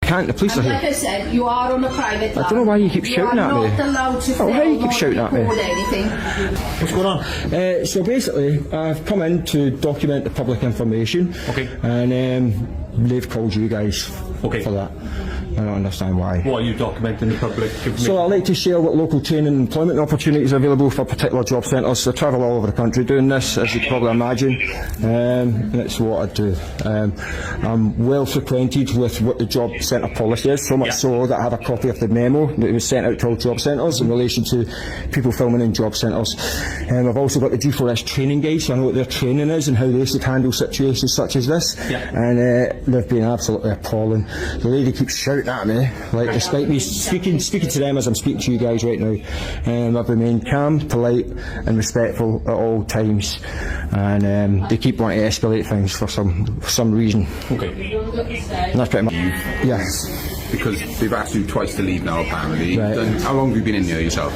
Can't, the police are Like here. I said, you are on a private land. I don't know why you keep shouting at me. You are not allowed to film Why you keep or shouting at me? record anything. What's going on? So basically, I've come in to document the public information. Okay. And they've called you guys Okay. for that. I don't understand why. What are you documenting the public? So I'd like to share what local training and employment opportunities are available for particular job centres. I travel all over the country doing this, as you can probably imagine, and it's what I do. I'm well frequented with what the job centre policy is, so much so that I have a copy of the memo that was sent out to all job centres in relation to people filming in job centres. I've also got the G4S training guide, so I know what their training is and how they should handle situations such as this. And they've been absolutely appalling. The lady keeps shouting at me, like, despite me speaking to them as I'm speaking to you guys right now. I've remained calm, polite and respectful at all times, and they keep wanting to escalate things for some reason. Okay. And that's pretty much. Yes. Because they've asked you twice to leave now, apparently. Right. And how long have you been in here yourself?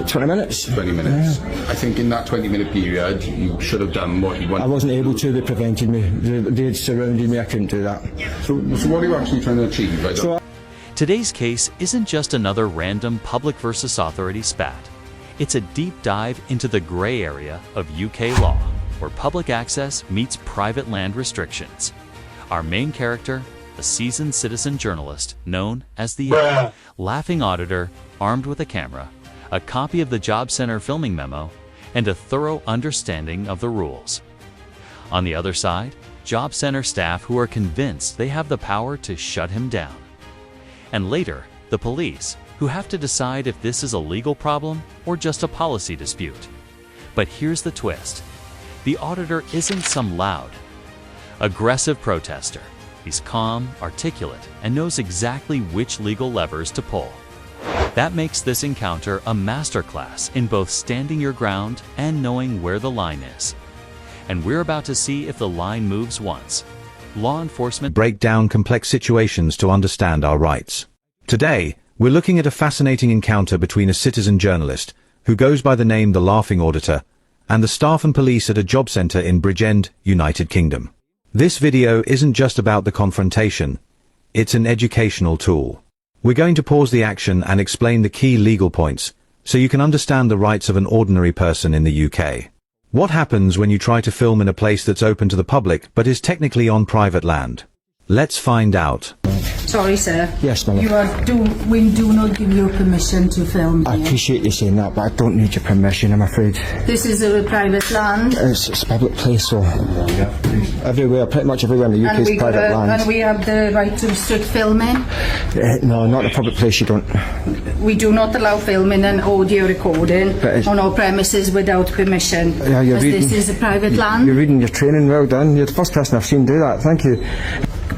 20 minutes. 20 minutes. I think in that 20-minute period, you should have done what you wanted. I wasn't able to, they prevented me. They had surrounded me, I couldn't do that. So what are you actually trying to achieve? Right? Today's case isn't just another random public versus authority spat. It's a deep dive into the gray area of UK law, where public access meets private land restrictions. Our main character, a seasoned citizen journalist known as the Laughing Auditor, armed with a camera, a copy of the job center filming memo, and a thorough understanding of the rules. On the other side, job center staff who are convinced they have the power to shut him down. And later, the police, who have to decide if this is a legal problem or just a policy dispute. But here's the twist. The auditor isn't some loud, aggressive protester. He's calm, articulate, and knows exactly which legal levers to pull. That makes this encounter a masterclass in both standing your ground and knowing where the line is. And we're about to see if the line moves once. Law enforcement break down complex situations to understand our rights. Today, we're looking at a fascinating encounter between a citizen journalist, who goes by the name the Laughing Auditor, and the staff and police at a job centre in Bridgend, United Kingdom. This video isn't just about the confrontation, it's an educational tool. We're going to pause the action and explain the key legal points, so you can understand the rights of an ordinary person in the UK. What happens when you try to film in a place that's open to the public but is technically on private land? Let's find out. Sorry, sir. Yes, ma'am. We do not give you permission to film I here. appreciate you saying that, but I don't need your permission, I'm afraid. This is a private land. It's a public place, so everywhere, pretty much everywhere in the UK is private land. And we have the right to restrict filming. No, not in a public place, you don't. We do not allow filming and audio recording on our premises without permission. Yeah, because this is a private land. You're reading your training, well done. You're the first person I've seen do that, thank you.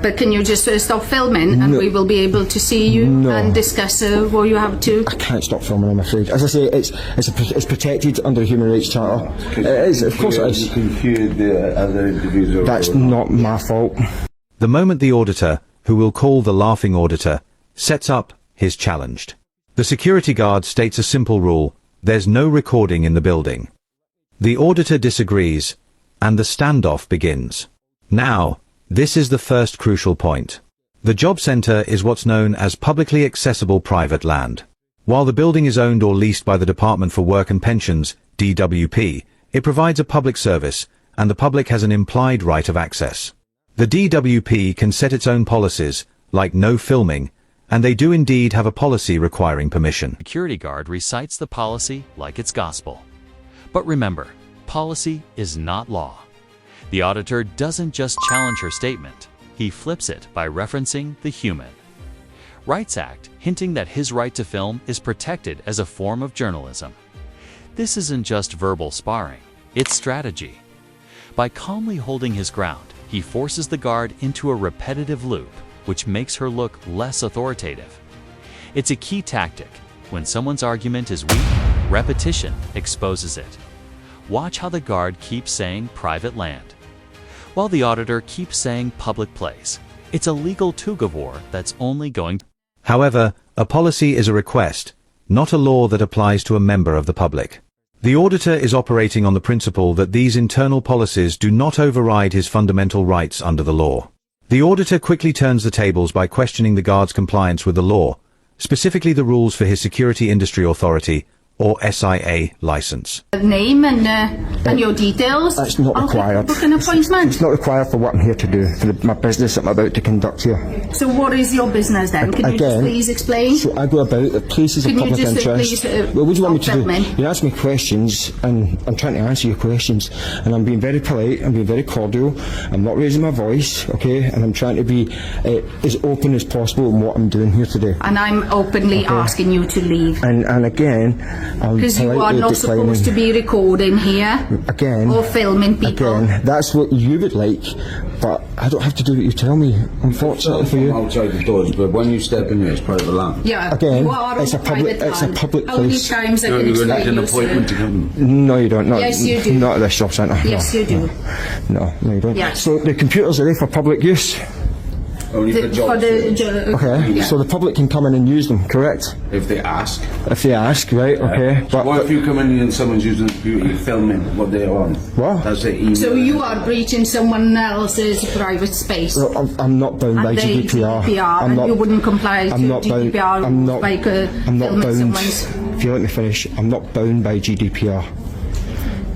But can you just stop filming and we will be able to see you and discuss what you have to? I can't stop filming, I'm afraid. As I say, it's protected under the Human Rights Charter. It is, of course it is. You can hear the other individual. That's not my fault. The moment the auditor, who we'll call the Laughing Auditor, sets up, he's challenged. The security guard states a simple rule: there's no recording in the building. The auditor disagrees, and the standoff begins. Now, this is the first crucial point. The job centre is what's known as publicly accessible private land. While the building is owned or leased by the Department for Work and Pensions, DWP, it provides a public service, and the public has an implied right of access. The DWP can set its own policies, like no filming, and they do indeed have a policy requiring permission. The security guard recites the policy like it's gospel. But remember, policy is not law. The auditor doesn't just challenge her statement, he flips it by referencing the Human Rights Act, hinting that his right to film is protected as a form of journalism. This isn't just verbal sparring, it's strategy. By calmly holding his ground, he forces the guard into a repetitive loop, which makes her look less authoritative. It's a key tactic. When someone's argument is weak, repetition exposes it. Watch how the guard keeps saying private land, while the auditor keeps saying public place. It's a legal tug-of-war that's only going. However, a policy is a request, not a law that applies to a member of the public. The auditor is operating on the principle that these internal policies do not override his fundamental rights under the law. The auditor quickly turns the tables by questioning the guard's compliance with the law, specifically the rules for his Security Industry Authority, or SIA, license. Name and your details. That's not I'll required. book an appointment. It's not required for what I'm here to do, for my business that I'm about to conduct here. So what is your business then? Can you just please explain? So I go about the places of Can you public just, interest. please, Well, what do you want me to stop do? filming? You ask me questions, and I'm trying to answer your questions, and I'm being very polite, I'm being very cordial, I'm not raising my voice, okay, and I'm trying to be as open as possible in what I'm doing here today. And I'm openly asking you to leave. And again, I'm Because you are politely not declining. supposed to be recording here Again, or filming people. Again, that's what you would like, but I don't have to do what you tell me, unfortunately for you. Outside the doors, but when you step in here, it's private land. Yeah, Again, you are it's on a public- private it's a land. public How many place. times I No, can you're going to explain need an you, appointment sir? to come. No, you don't. No, Yes, you do. Not at this job centre. Yes, no, you do. No, you don't. Yes. So the computers are there for public use. Only for jobs. Okay. yeah. So the public can come in and use them, correct? If they ask. If they ask, right? Okay. So what if you come in and someone's using the computer, you're filming what they're on? What? That's the email. So you are breaching someone else's private space. Well, I'm not bound by And they GDPR. GDPR, I'm and not, you wouldn't comply to I'm not bound. GDPR I'm not. by I'm not filming bound. someone's. If you let me finish, I'm not bound by GDPR.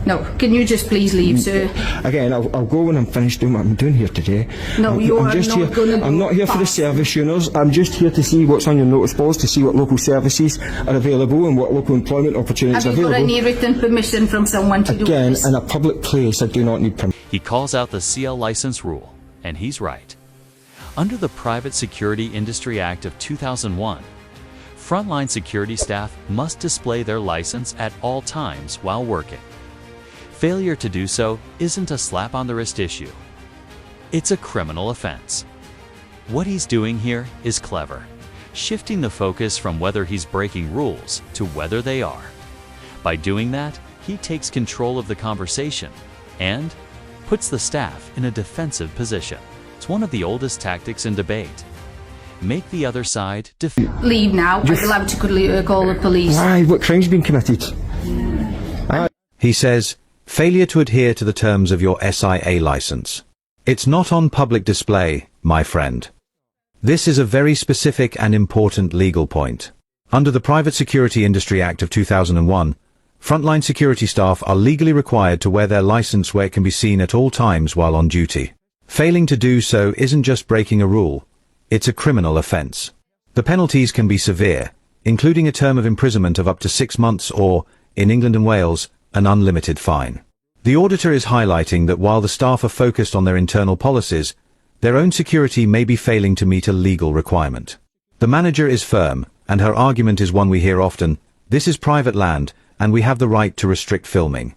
No, can you just please leave, sir? Again, I'll go when I'm finished doing what I'm doing here today. No, you are not here. gonna go I'm not here for the fast. service units. I'm just here to see what's on your notice boards, to see what local services are available and what local employment opportunities Have are you got available. any written permission from someone to do Again, this? in a public place, I do not need permission. He calls out the CL license rule, and he's right. Under the Private Security Industry Act of 2001, frontline security staff must display their license at all times while working. Failure to do so isn't a slap-on-the-wrist issue. It's a criminal offense. What he's doing here is clever, shifting the focus from whether he's breaking rules to whether they are. By doing that, he takes control of the conversation and puts the staff in a defensive position. It's one of the oldest tactics in debate. Make the other side Leave now. I'm allowed to call the police. Why? What crime's been committed? He says, failure to adhere to the terms of your SIA license. It's not on public display, my friend. This is a very specific and important legal point. Under the Private Security Industry Act of 2001, frontline security staff are legally required to wear their license where it can be seen at all times while on duty. Failing to do so isn't just breaking a rule, it's a criminal offense. The penalties can be severe, including a term of imprisonment of up to 6 months or, in England and Wales, an unlimited fine. The auditor is highlighting that while the staff are focused on their internal policies, their own security may be failing to meet a legal requirement. The manager is firm, and her argument is one we hear often: this is private land, and we have the right to restrict filming.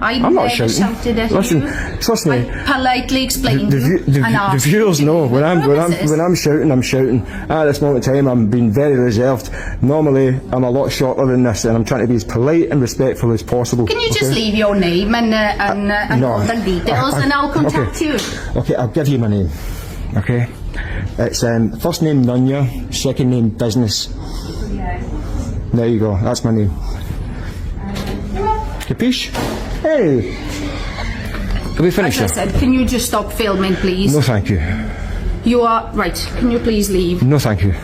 I I'm not never shouting. shouted at Listen, you. trust me. I politely explained to you and The asked viewers you know when I'm purposes. shouting. At this moment in time, I'm being very reserved. Normally, I'm a lot shorter than this, and I'm trying to be as polite and respectful as possible. Can you just okay? leave your name and No. all the details, and I'll contact okay. you? Okay, I'll give you my name. Okay, it's first name Nunya, second name Business. There you go. That's my name. Capiche? Hey. Have we finished? As I Here? said, can you just stop filming, please? No, thank you. You are right. Can you please leave? No, thank you.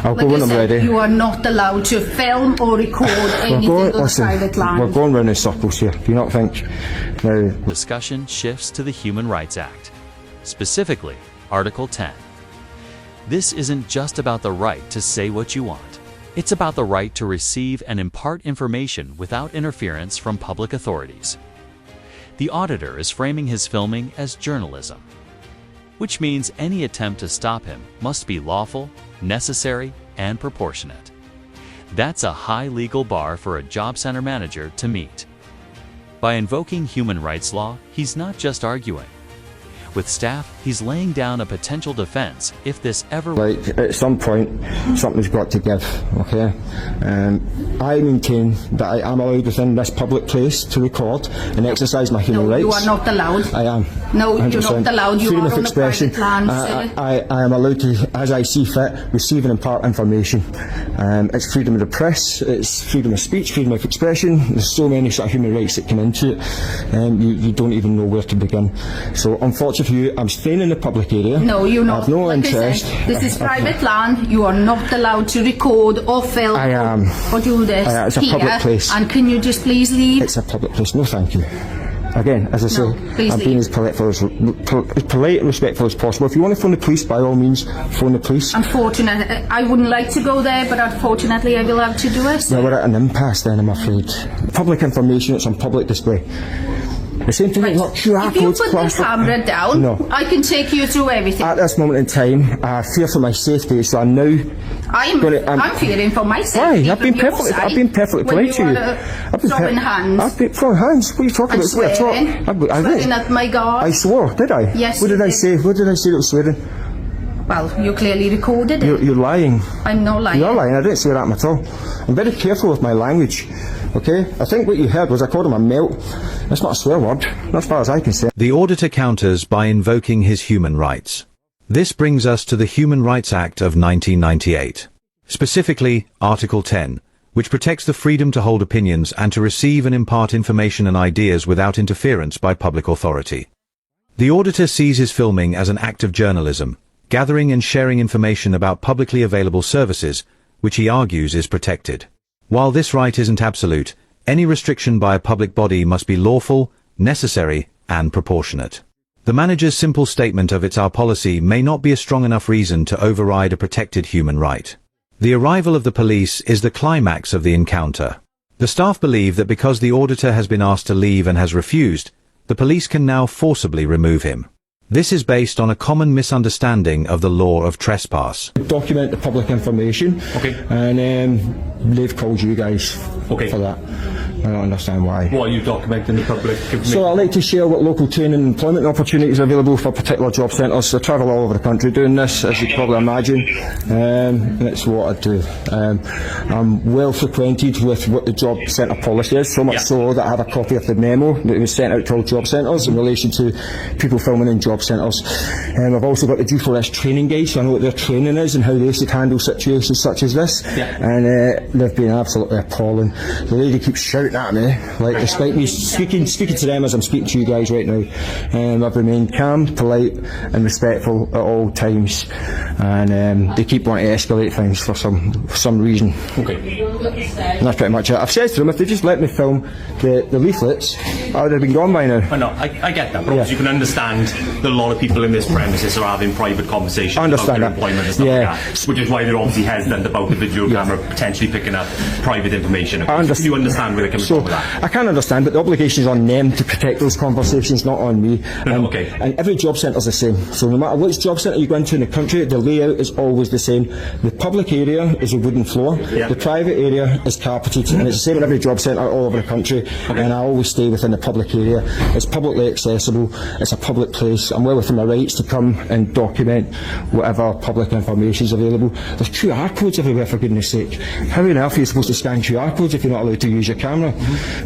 I'll Like go when I I'm said, ready. you are not allowed to film or record anything on private we're land. going round in circles here. Do you not think? Now, discussion shifts to the Human Rights Act, specifically Article 10. This isn't just about the right to say what you want. It's about the right to receive and impart information without interference from public authorities. The auditor is framing his filming as journalism, which means any attempt to stop him must be lawful, necessary, and proportionate. That's a high legal bar for a job center manager to meet. By invoking human rights law, he's not just arguing. With staff he's laying down a potential defense if this ever... Like, at some point, something's got to give, okay? I maintain that I am allowed within this public place to record and exercise my human rights. You are not allowed. I am. No, you're 100%. not allowed. You Freedom are of on a expression. private land, sir. I am allowed to, as I see fit, receive and impart information. It's freedom of the press, it's freedom of speech, freedom of expression. There's so many sort of human rights that come into it, and you don't even know where to begin. So, unfortunately for you, I'm staying in the public area. No, you're not. I have no Like interest. I said, this is private land. You are not allowed to record or film I am. or do this It's a here. public place. And can you just please leave? It's a public place. No, thank you. Again, as I say, please I'm leave. being as polite and respectful as possible. If you want to phone the police, by all means, phone the police. Unfortunately, I wouldn't like to go there, but unfortunately I will have to do it. Well, we're at an impasse then, I'm afraid. Public information, it's on public display. The same thing, not QR If you codes, put the plastic. camera down, No. I can take you through everything. At this moment in time, I fear for my safety, so I'm now... I'm fearing for my safety. Why? I've been from your perfectly side polite to you. when are throwing hands. I've been throwing hands. What are you talking And about? Where? swearing. I Swearing did. at my guard. I swore, did I? Yes, What did you I did. say? What did I say that was swearing? Well, you clearly recorded it. You're lying. I'm not lying. You're lying. I didn't swear at him at all. I'm very careful with my language. Okay? I think what you heard was I called him a melt. That's not a swear word, as far as I can say. The auditor counters by invoking his human rights. This brings us to the Human Rights Act of 1998. Specifically, Article 10, which protects the freedom to hold opinions and to receive and impart information and ideas without interference by public authority. The auditor sees his filming as an act of journalism, gathering and sharing information about publicly available services, which he argues is protected. While this right isn't absolute, any restriction by a public body must be lawful, necessary, and proportionate. The manager's simple statement of "it's our policy" may not be a strong enough reason to override a protected human right. The arrival of the police is the climax of the encounter. The staff believe that because the auditor has been asked to leave and has refused, the police can now forcibly remove him. This is based on a common misunderstanding of the law of trespass. Document the public information. Okay. And they've called you guys Okay. for that. I don't understand why. What are you documenting the public? So I'd like to share what local training and employment opportunities are available for particular job centres. I travel all over the country doing this, as you can probably imagine, and it's what I do. I'm well frequented with what the job centre policy is, so much so that I have a copy of the memo that was sent out to all job centres in relation to people filming in job centres. I've also got the G4S training guide, so I know what their training is and how they should handle situations such as this, and they've been absolutely appalling. The lady keeps shouting at me, like, despite me speaking to them as I'm speaking to you guys right now. I've remained calm, polite and respectful at all times, and they keep wanting to escalate things for some reason. Okay. And that's pretty much it. I've said to them, if they just let me film the leaflets, I would have been gone by now. I know, I get that, but obviously you can understand that a lot of people in this premises are having private conversations I about understand their that. employment and stuff like that, which is why they're obviously hesitant about the video camera potentially picking up private information. I understand. You understand where they're coming So from with that? I can understand, but the obligation is on them to protect those conversations, not on me. Okay. And every job centre's the same. So no matter which job centre you go into in the country, the layout is always the same. The public area is a wooden floor. Yeah. The private area is carpeted, and it's the same in every job centre all over the country. And I always stay within the public area. It's publicly accessible. It's a public place. I'm well within my rights to come and document whatever public information is available. There's QR codes everywhere, for goodness sake. How on earth are you supposed to scan QR codes if you're not allowed to use your camera?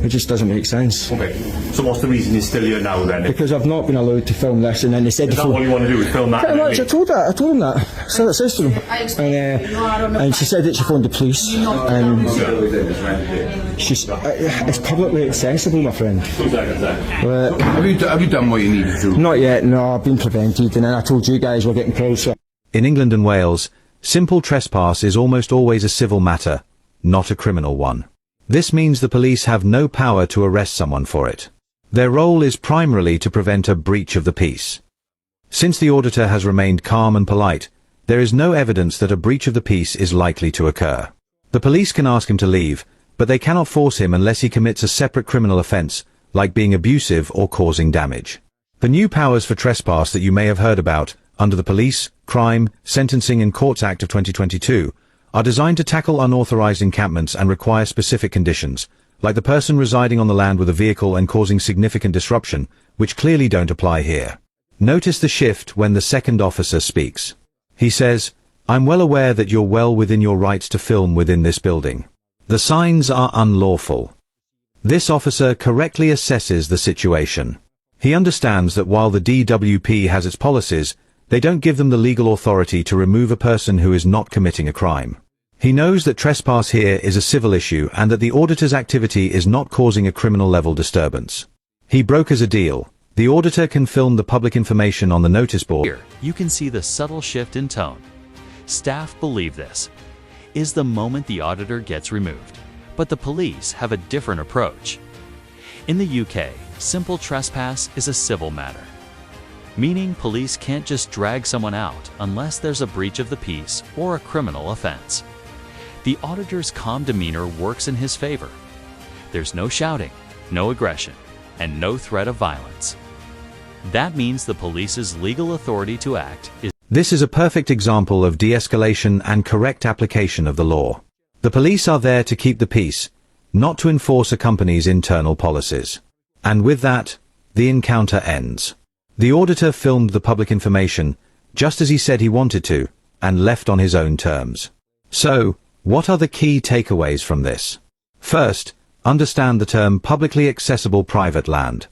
It just doesn't make sense. Okay. So what's the reason you're still here now then? Because I've not been allowed to film this, and then they said Is that all you want to do, is film that? pretty much, I told them that. So it says to them. I And she said that she phoned the police, and she's, it's publicly accessible, my friend. Have you done what you needed to? Not yet, no, I've been prevented, and then I told you guys we're getting closer. In England and Wales, simple trespass is almost always a civil matter, not a criminal one. This means the police have no power to arrest someone for it. Their role is primarily to prevent a breach of the peace. Since the auditor has remained calm and polite, there is no evidence that a breach of the peace is likely to occur. The police can ask him to leave, but they cannot force him unless he commits a separate criminal offence, like being abusive or causing damage. The new powers for trespass that you may have heard about, under the Police, Crime, Sentencing and Courts Act of 2022, are designed to tackle unauthorised encampments and require specific conditions, like the person residing on the land with a vehicle and causing significant disruption, which clearly don't apply here. Notice the shift when the second officer speaks. He says, "I'm well aware that you're well within your rights to film within this building. The signs are unlawful." This officer correctly assesses the situation. He understands that while the DWP has its policies, they don't give them the legal authority to remove a person who is not committing a crime. He knows that trespass here is a civil issue and that the auditor's activity is not causing a criminal-level disturbance. He brokers a deal. The auditor can film the public information on the notice board. Here, you can see the subtle shift in tone. Staff believe this is the moment the auditor gets removed, but the police have a different approach. In the UK, simple trespass is a civil matter, meaning police can't just drag someone out unless there's a breach of the peace or a criminal offense. The auditor's calm demeanor works in his favor. There's no shouting, no aggression, and no threat of violence. That means the police's legal authority to act is. This is a perfect example of de-escalation and correct application of the law. The police are there to keep the peace, not to enforce a company's internal policies. And with that, the encounter ends. The auditor filmed the public information, just as he said he wanted to, and left on his own terms. So, what are the key takeaways from this? First, understand the term publicly accessible private land.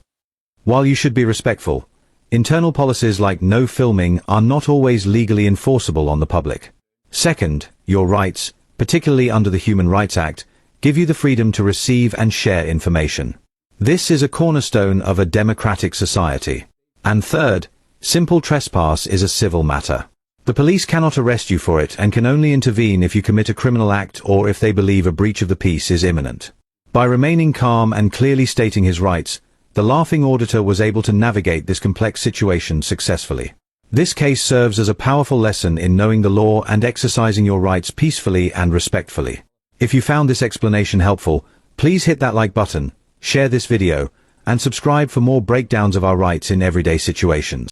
While you should be respectful, internal policies like no filming are not always legally enforceable on the public. Second, your rights, particularly under the Human Rights Act, give you the freedom to receive and share information. This is a cornerstone of a democratic society. And third, simple trespass is a civil matter. The police cannot arrest you for it and can only intervene if you commit a criminal act or if they believe a breach of the peace is imminent. By remaining calm and clearly stating his rights, the laughing auditor was able to navigate this complex situation successfully. This case serves as a powerful lesson in knowing the law and exercising your rights peacefully and respectfully. If you found this explanation helpful, please hit that like button, share this video, and subscribe for more breakdowns of our rights in everyday situations.